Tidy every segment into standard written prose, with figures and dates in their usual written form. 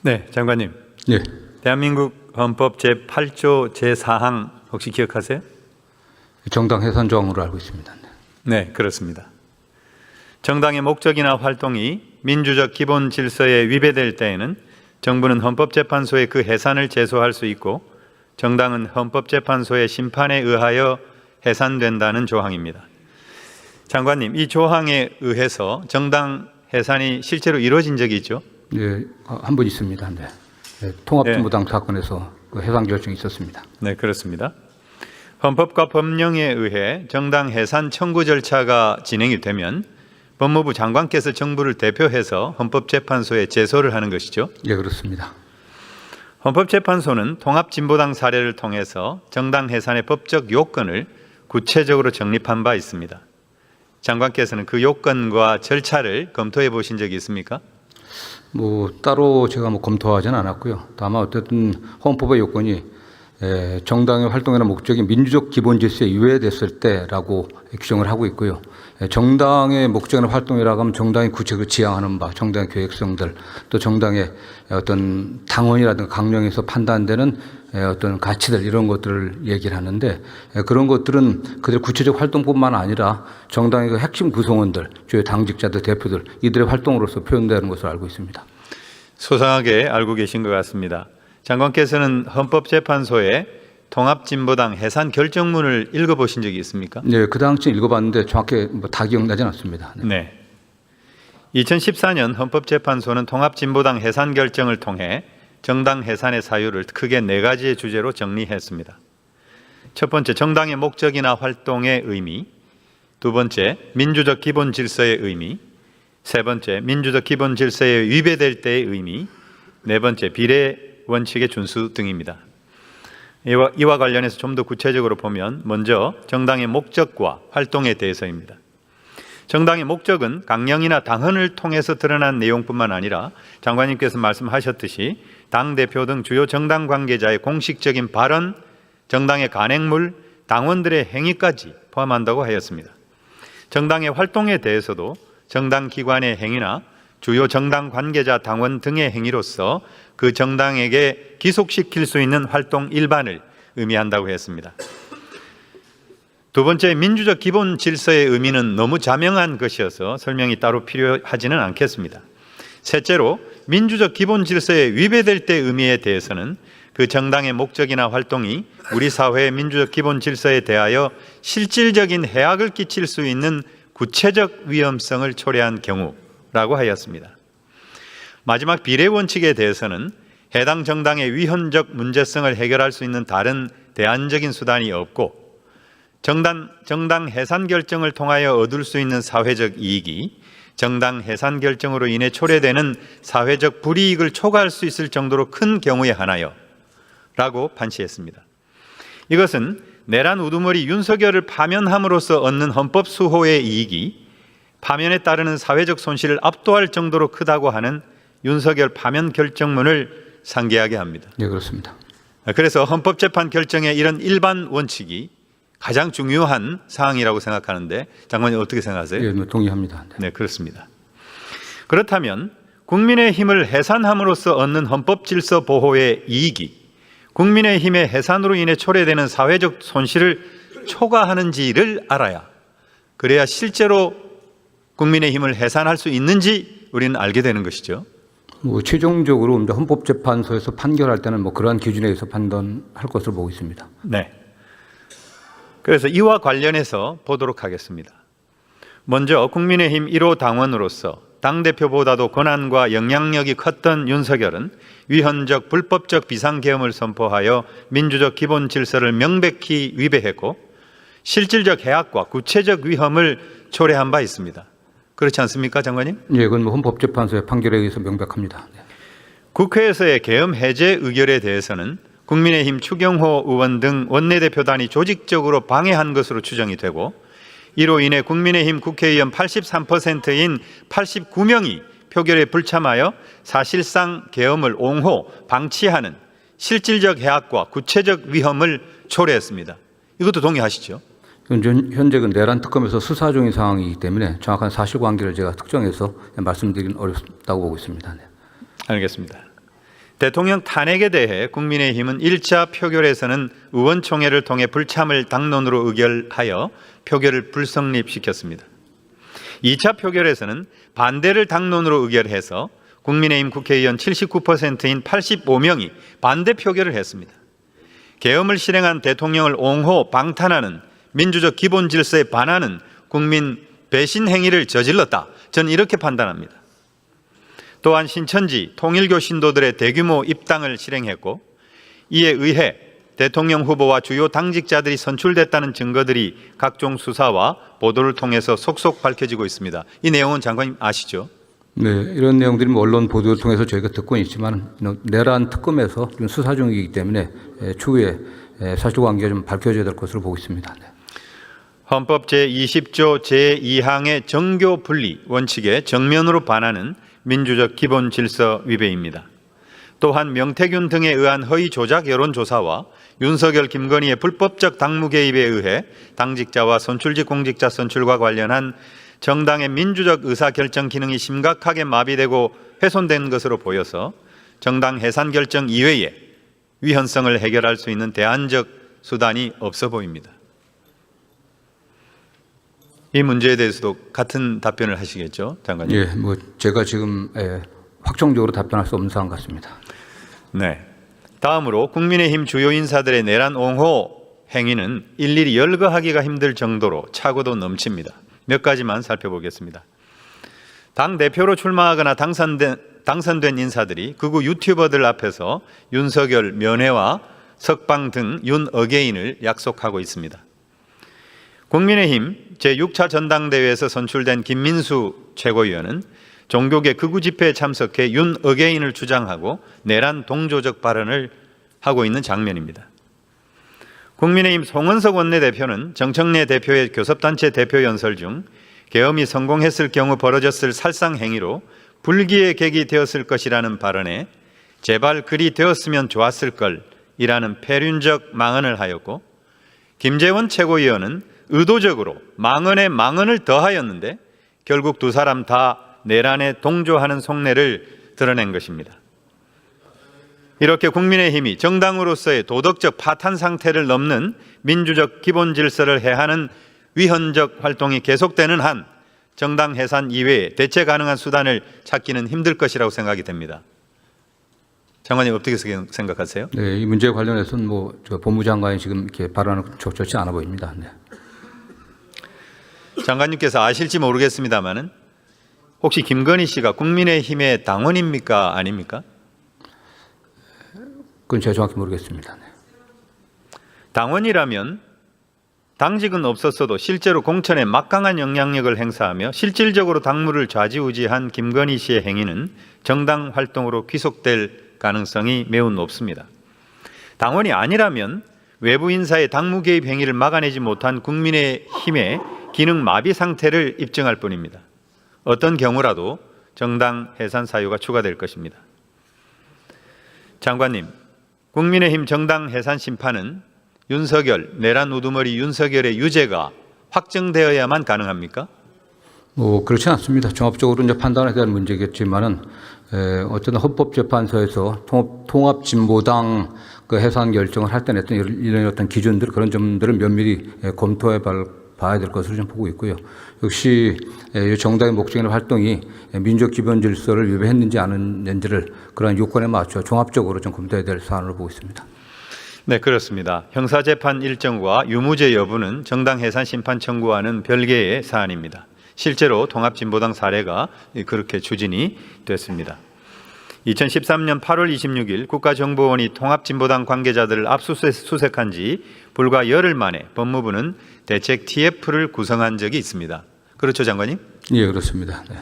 네, 장관님. 예. 대한민국 헌법 제8조 제4항 혹시 기억하세요? 정당 해산 조항으로 알고 있습니다. 네, 그렇습니다. 정당의 목적이나 활동이 민주적 기본 질서에 위배될 때에는 정부는 헌법재판소에 그 해산을 제소할 수 있고 정당은 헌법재판소의 심판에 의하여 해산된다는 조항입니다. 장관님, 이 조항에 의해서 정당 해산이 실제로 이루어진 적이 있죠? 예, 한 번 있습니다. 네. 네, 통합진보당 사건에서 그 해산 결정이 있었습니다. 네, 그렇습니다. 헌법과 법령에 의해 정당 해산 청구 절차가 진행이 되면 법무부 장관께서 정부를 대표해서 헌법재판소에 제소를 하는 것이죠. 예, 그렇습니다. 헌법재판소는 통합진보당 사례를 통해서 정당 해산의 법적 요건을 구체적으로 정립한 바 있습니다. 장관께서는 그 요건과 절차를 검토해 보신 적이 있습니까? 따로 제가 검토하지는 않았고요. 다만 어쨌든 헌법의 요건이 정당의 활동이나 목적이 민주적 기본 질서에 위배됐을 때라고 규정을 하고 있고요. 정당의 목적이나 활동이라고 하면 정당이 구체적으로 지향하는 바, 정당의 계획성들, 또 정당의 어떤 당원이라든가 강령에서 판단되는 어떤 가치들 이런 것들을 얘기를 하는데 그런 것들은 그들 구체적 활동뿐만 아니라 정당의 그 핵심 구성원들, 주요 당직자들, 대표들 이들의 활동으로서 표현되는 것으로 알고 있습니다. 소상하게 알고 계신 것 같습니다. 장관께서는 헌법재판소의 통합진보당 해산 결정문을 읽어보신 적이 있습니까? 네, 그 당시 읽어봤는데 정확히 다 기억나진 않습니다. 네. 2014년 헌법재판소는 통합진보당 해산 결정을 통해 정당 해산의 사유를 크게 4가지의 주제로 정리했습니다. 첫 번째, 정당의 목적이나 활동의 의미. 두 번째, 민주적 기본 질서의 의미. 세 번째, 민주적 기본 질서에 위배될 때의 의미. 네 번째, 비례 원칙의 준수 등입니다. 이와 관련해서 좀 더 구체적으로 보면 먼저 정당의 목적과 활동에 대해서입니다. 정당의 목적은 강령이나 당헌을 통해서 드러난 내용뿐만 아니라 장관님께서 말씀하셨듯이 당대표 등 주요 정당 관계자의 공식적인 발언, 정당의 간행물, 당원들의 행위까지 포함한다고 하였습니다. 정당의 활동에 대해서도 정당 기관의 행위나 주요 정당 관계자 당원 등의 행위로서 그 정당에게 기속시킬 수 있는 활동 일반을 의미한다고 했습니다. 두 번째, 민주적 기본 질서의 의미는 너무 자명한 것이어서 설명이 따로 필요하지는 않겠습니다. 셋째로, 민주적 기본 질서에 위배될 때의 의미에 대해서는 그 정당의 목적이나 활동이 우리 사회의 민주적 기본 질서에 대하여 실질적인 해악을 끼칠 수 있는 구체적 위험성을 초래한 경우라고 하였습니다. 마지막 비례 원칙에 대해서는 해당 정당의 위헌적 문제성을 해결할 수 있는 다른 대안적인 수단이 없고 정당 해산 결정을 통하여 얻을 수 있는 사회적 이익이 정당 해산 결정으로 인해 초래되는 사회적 불이익을 초과할 수 있을 정도로 큰 경우에 한하여 라고 판시했습니다. 이것은 내란 우두머리 윤석열을 파면함으로써 얻는 헌법 수호의 이익이 파면에 따르는 사회적 손실을 압도할 정도로 크다고 하는 윤석열 파면 결정문을 상기하게 합니다. 네, 그렇습니다. 그래서 헌법재판 결정의 이런 일반 원칙이 가장 중요한 사항이라고 생각하는데 장관님 어떻게 생각하세요? 네, 동의합니다. 네, 그렇습니다. 그렇다면 국민의힘을 해산함으로써 얻는 헌법 질서 보호의 이익이 국민의힘의 해산으로 인해 초래되는 사회적 손실을 초과하는지를 알아야 그래야 실제로 국민의힘을 해산할 수 있는지 우리는 알게 되는 것이죠. 최종적으로 헌법재판소에서 판결할 때는 그러한 기준에 의해서 판단할 것으로 보고 있습니다. 네. 그래서 이와 관련해서 보도록 하겠습니다. 먼저 국민의힘 1호 당원으로서 당대표보다도 권한과 영향력이 컸던 윤석열은 위헌적 불법적 비상계엄을 선포하여 민주적 기본 질서를 명백히 위배했고 실질적 해악과 구체적 위험을 초래한 바 있습니다. 그렇지 않습니까, 장관님? 예, 그건 헌법재판소의 판결에 의해서 명백합니다. 네. 국회에서의 계엄 해제 의결에 대해서는 국민의힘 추경호 의원 등 원내대표단이 조직적으로 방해한 것으로 추정이 되고 이로 인해 국민의힘 국회의원 83%인 89명이 표결에 불참하여 사실상 계엄을 옹호, 방치하는 실질적 해악과 구체적 위험을 초래했습니다. 이것도 동의하시죠? 현재 내란 특검에서 수사 중인 상황이기 때문에 정확한 사실관계를 제가 특정해서 말씀드리긴 어렵다고 보고 있습니다. 네. 알겠습니다. 대통령 탄핵에 대해 국민의힘은 1차 표결에서는 의원총회를 통해 불참을 당론으로 의결하여 표결을 불성립시켰습니다. 2차 표결에서는 반대를 당론으로 의결해서 국민의힘 국회의원 79%인 85명이 반대 표결을 했습니다. 계엄을 실행한 대통령을 옹호, 방탄하는 민주적 기본 질서에 반하는 국민 배신 행위를 저질렀다. 저는 이렇게 판단합니다. 또한 신천지 통일교 신도들의 대규모 입당을 실행했고 이에 의해 대통령 후보와 주요 당직자들이 선출됐다는 증거들이 각종 수사와 보도를 통해서 속속 밝혀지고 있습니다. 이 내용은 장관님 아시죠? 네, 이런 내용들이 언론 보도를 통해서 저희가 듣고 있지만 내란 특검에서 지금 수사 중이기 때문에 추후에 사실관계가 좀 밝혀져야 될 것으로 보고 있습니다. 네. 헌법 제20조 제2항의 정교 분리 원칙에 정면으로 반하는 민주적 기본 질서 위배입니다. 또한 명태균 등에 의한 허위 조작 여론조사와 윤석열, 김건희의 불법적 당무 개입에 의해 당직자와 선출직 공직자 선출과 관련한 정당의 민주적 의사결정 기능이 심각하게 마비되고 훼손된 것으로 보여서 정당 해산 결정 이외에 위헌성을 해결할 수 있는 대안적 수단이 없어 보입니다. 이 문제에 대해서도 같은 답변을 하시겠죠, 장관님? 예, 제가 지금 확정적으로 답변할 수 없는 상황 같습니다. 네. 다음으로 국민의힘 주요 인사들의 내란 옹호 행위는 일일이 열거하기가 힘들 정도로 차고도 넘칩니다. 몇 가지만 살펴보겠습니다. 당 대표로 출마하거나 당선된 인사들이 극우 유튜버들 앞에서 윤석열 면회와 석방 등 윤 어게인을 약속하고 있습니다. 국민의힘 제6차 전당대회에서 선출된 김민수 최고위원은 종교계 극우 집회에 참석해 윤 어게인을 주장하고 내란 동조적 발언을 하고 있는 장면입니다. 국민의힘 송은석 원내대표는 정청래 대표의 교섭단체 대표 연설 중 계엄이 성공했을 경우 벌어졌을 살상 행위로 불기의 객이 되었을 것이라는 발언에 제발 그리 되었으면 좋았을 걸이라는 폐륜적 망언을 하였고, 김재원 최고위원은 의도적으로 망언에 망언을 더하였는데 결국 두 사람 다 내란에 동조하는 속내를 드러낸 것입니다. 이렇게 국민의힘이 정당으로서의 도덕적 파탄 상태를 넘는 민주적 기본 질서를 해하는 위헌적 활동이 계속되는 한 정당 해산 이외에 대체 가능한 수단을 찾기는 힘들 것이라고 생각이 됩니다. 장관님 어떻게 생각하세요? 네, 이 문제에 관련해서는 저 법무장관이 지금 이렇게 발언하는 좋지 않아 보입니다. 네. 장관님께서 아실지 모르겠습니다만은 혹시 김건희 씨가 국민의힘의 당원입니까? 아닙니까? 그건 제가 정확히 모르겠습니다. 네. 당원이라면 당직은 없었어도 실제로 공천에 막강한 영향력을 행사하며 실질적으로 당무를 좌지우지한 김건희 씨의 행위는 정당 활동으로 귀속될 가능성이 매우 높습니다. 당원이 아니라면 외부 인사의 당무 개입 행위를 막아내지 못한 국민의힘의 기능 마비 상태를 입증할 뿐입니다. 어떤 경우라도 정당 해산 사유가 추가될 것입니다. 장관님, 국민의힘 정당 해산 심판은 윤석열, 내란 우두머리 윤석열의 유죄가 확정되어야만 가능합니까? 그렇지 않습니다. 종합적으로 이제 판단에 대한 문제겠지만은 어쨌든 헌법재판소에서 통합진보당 그 해산 결정을 할 때 냈던 이런 어떤 기준들, 그런 점들을 면밀히 검토해 봐야 될 것으로 좀 보고 있고요. 역시 정당의 목적이나 활동이 민족 기본 질서를 위배했는지 아닌지를 그런 요건에 맞춰 종합적으로 좀 검토해야 될 사안으로 보고 있습니다. 네, 그렇습니다. 형사재판 일정과 유무죄 여부는 정당 해산 심판 청구와는 별개의 사안입니다. 실제로 통합진보당 사례가 그렇게 추진이 됐습니다. 2013년 8월 26일 국가정보원이 통합진보당 관계자들을 압수수색한 지 불과 열흘 만에 법무부는 대책 TF를 구성한 적이 있습니다. 그렇죠, 장관님? 예, 그렇습니다. 네.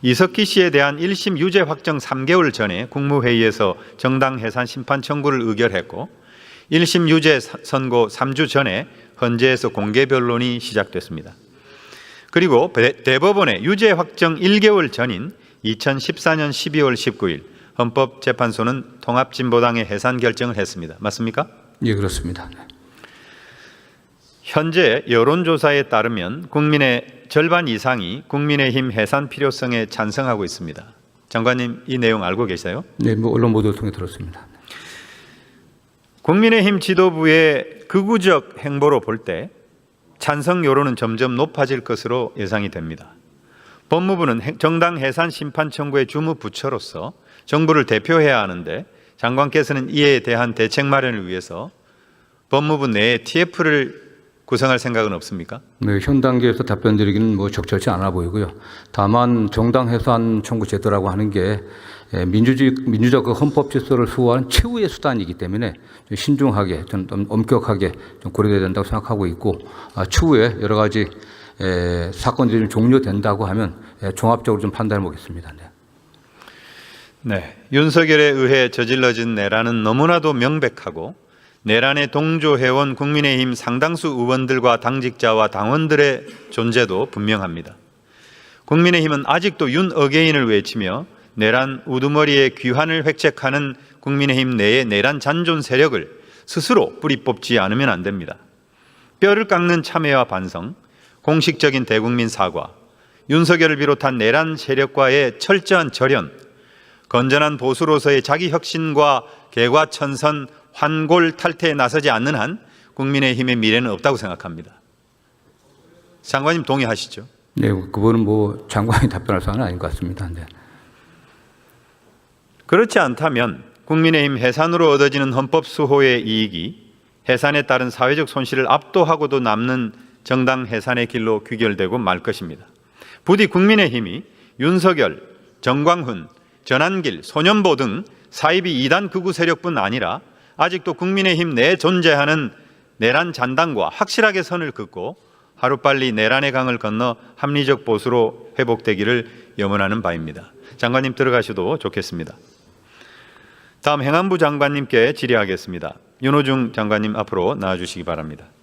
이석기 씨에 대한 1심 유죄 확정 3개월 전에 국무회의에서 정당 해산 심판 청구를 의결했고 1심 유죄 선고 3주 전에 헌재에서 공개 변론이 시작됐습니다. 그리고 대법원의 유죄 확정 1개월 전인 2014년 12월 19일 헌법재판소는 통합진보당의 해산 결정을 했습니다. 맞습니까? 예, 그렇습니다. 네. 현재 여론조사에 따르면 국민의 절반 이상이 국민의힘 해산 필요성에 찬성하고 있습니다. 장관님 이 내용 알고 계세요? 네, 뭐 언론 보도를 통해 들었습니다. 국민의힘 지도부의 극우적 행보로 볼 때 찬성 여론은 점점 높아질 것으로 예상이 됩니다. 법무부는 정당 해산 심판 청구의 주무 부처로서 정부를 대표해야 하는데 장관께서는 이에 대한 대책 마련을 위해서 법무부 내에 TF를 구성할 생각은 없습니까? 네, 현 단계에서 답변 드리기는 뭐 적절치 않아 보이고요. 다만 정당 해산 청구 제도라고 하는 게 민주적 그 헌법 질서를 수호하는 최후의 수단이기 때문에 좀 신중하게, 좀 엄격하게 좀 고려돼야 된다고 생각하고 있고, 추후에 여러 가지 사건들이 좀 종료된다고 하면 종합적으로 좀 판단해 보겠습니다. 네. 네, 윤석열에 의해 저질러진 내란은 너무나도 명백하고 내란에 동조해온 국민의힘 상당수 의원들과 당직자와 당원들의 존재도 분명합니다. 국민의힘은 아직도 윤 어게인을 외치며 내란 우두머리의 귀환을 획책하는 국민의힘 내의 내란 잔존 세력을 스스로 뿌리 뽑지 않으면 안 됩니다. 뼈를 깎는 참회와 반성, 공식적인 대국민 사과, 윤석열을 비롯한 내란 세력과의 철저한 절연, 건전한 보수로서의 자기 혁신과 개과천선, 환골 탈퇴에 나서지 않는 한 국민의힘의 미래는 없다고 생각합니다. 장관님 동의하시죠? 네, 그거는 뭐 장관이 답변할 사안은 아닌 것 같습니다. 네. 그렇지 않다면 국민의힘 해산으로 얻어지는 헌법 수호의 이익이 해산에 따른 사회적 손실을 압도하고도 남는 정당 해산의 길로 귀결되고 말 것입니다. 부디 국민의힘이 윤석열, 정광훈, 전한길, 소년보 등 사이비 2단 극우 세력뿐 아니라 아직도 국민의힘 내에 존재하는 내란 잔당과 확실하게 선을 긋고 하루빨리 내란의 강을 건너 합리적 보수로 회복되기를 염원하는 바입니다. 장관님 들어가셔도 좋겠습니다. 다음 행안부 장관님께 질의하겠습니다. 윤호중 장관님 앞으로 나와주시기 바랍니다.